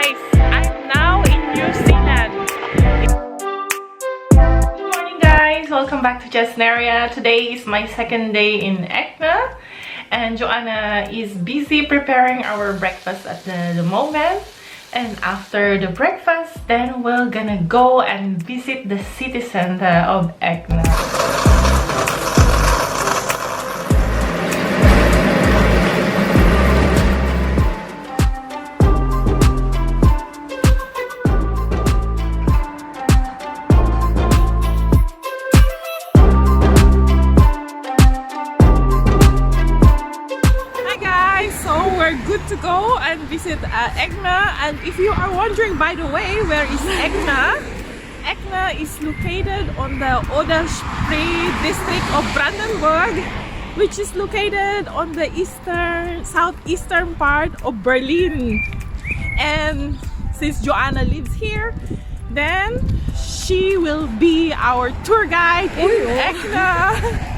guys, I'm now in New Zealand. Good morning guys, welcome back to Chesnaria. Today is my second day in Erkner and Joanna is busy preparing our breakfast at the moment. And after the breakfast, then we're gonna go and visit the city center of Erkner. We're good to go and visit Erkner. And if you are wondering, by the way, where is Erkner? Erkner is located on the Oder-Spree district of Brandenburg, which is located on the southeastern part of Berlin. And since Joanna lives here, then she will be our tour guide in Erkner.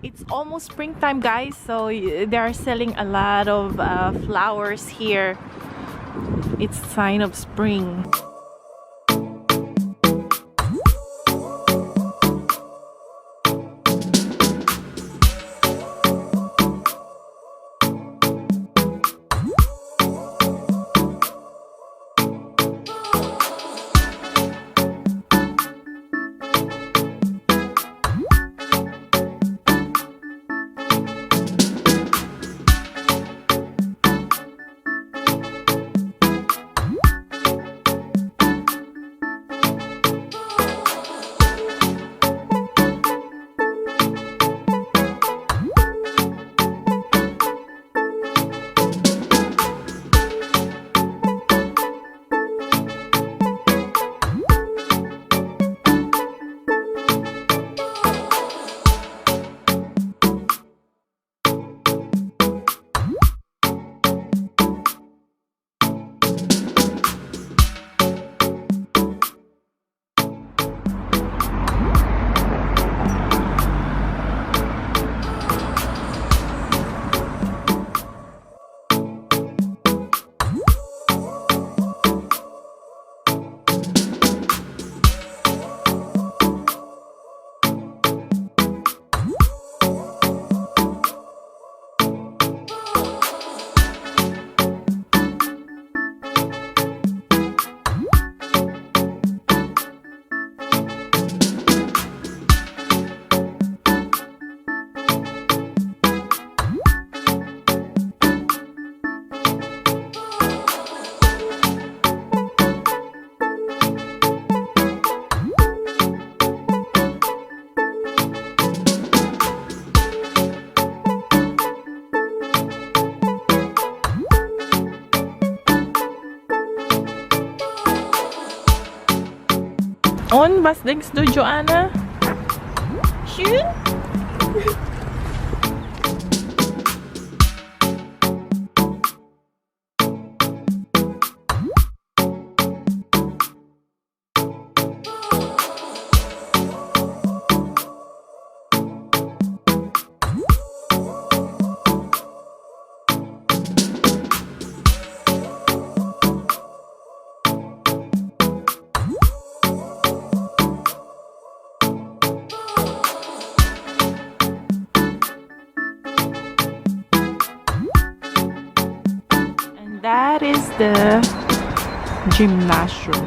It's almost springtime guys, so they are selling a lot of flowers here. It's a sign of spring. Und was denkst du, Joanna? Schön? the gymnasium.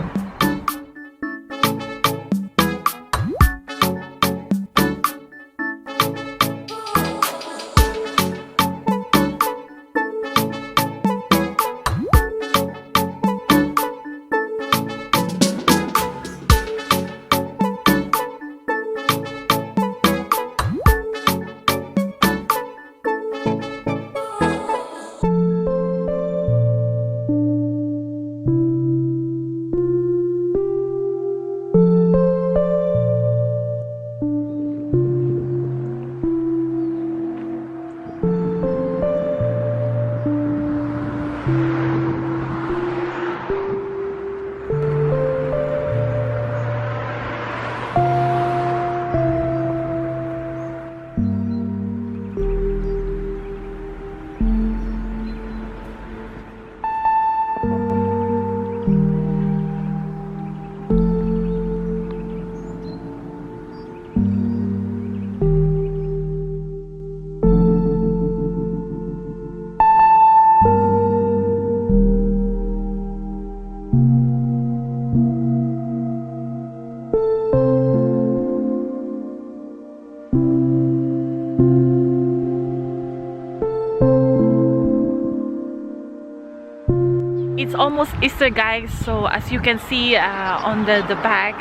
It's almost Easter, guys, so as you can see on the back,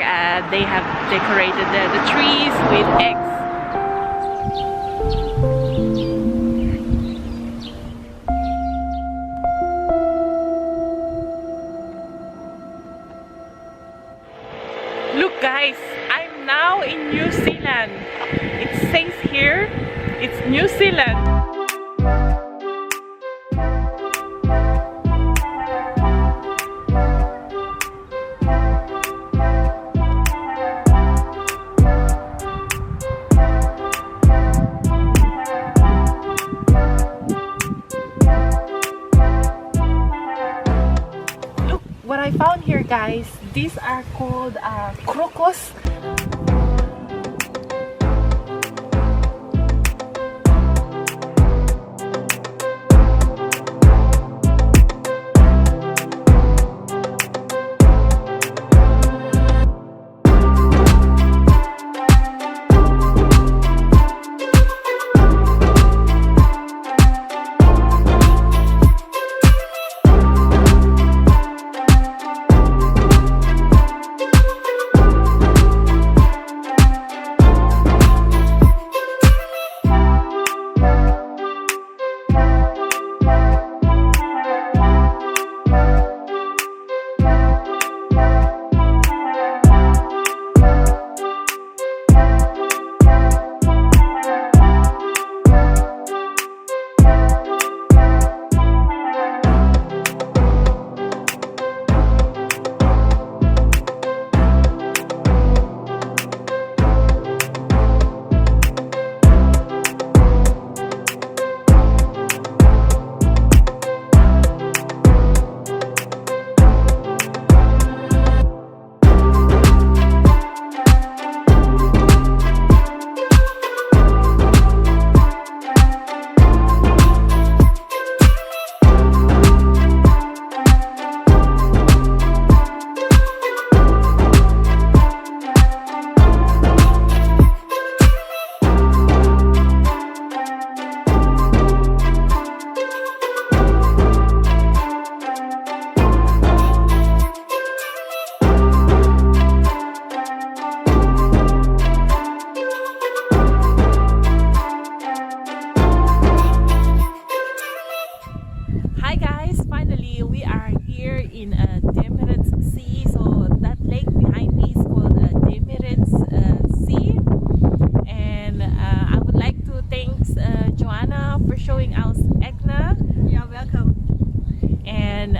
they have decorated the trees with eggs. Look guys, I'm now in New Zealand. It says here, it's New Zealand. What I found here, guys, these are called crocus. Hi guys, finally we are here in dämeriztsee. So that lake behind me is called dämeriztsee, and I would like to thank Joanna for showing us Erkner. You're welcome. And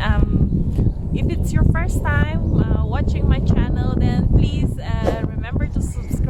if it's your first time watching my channel, then please remember to subscribe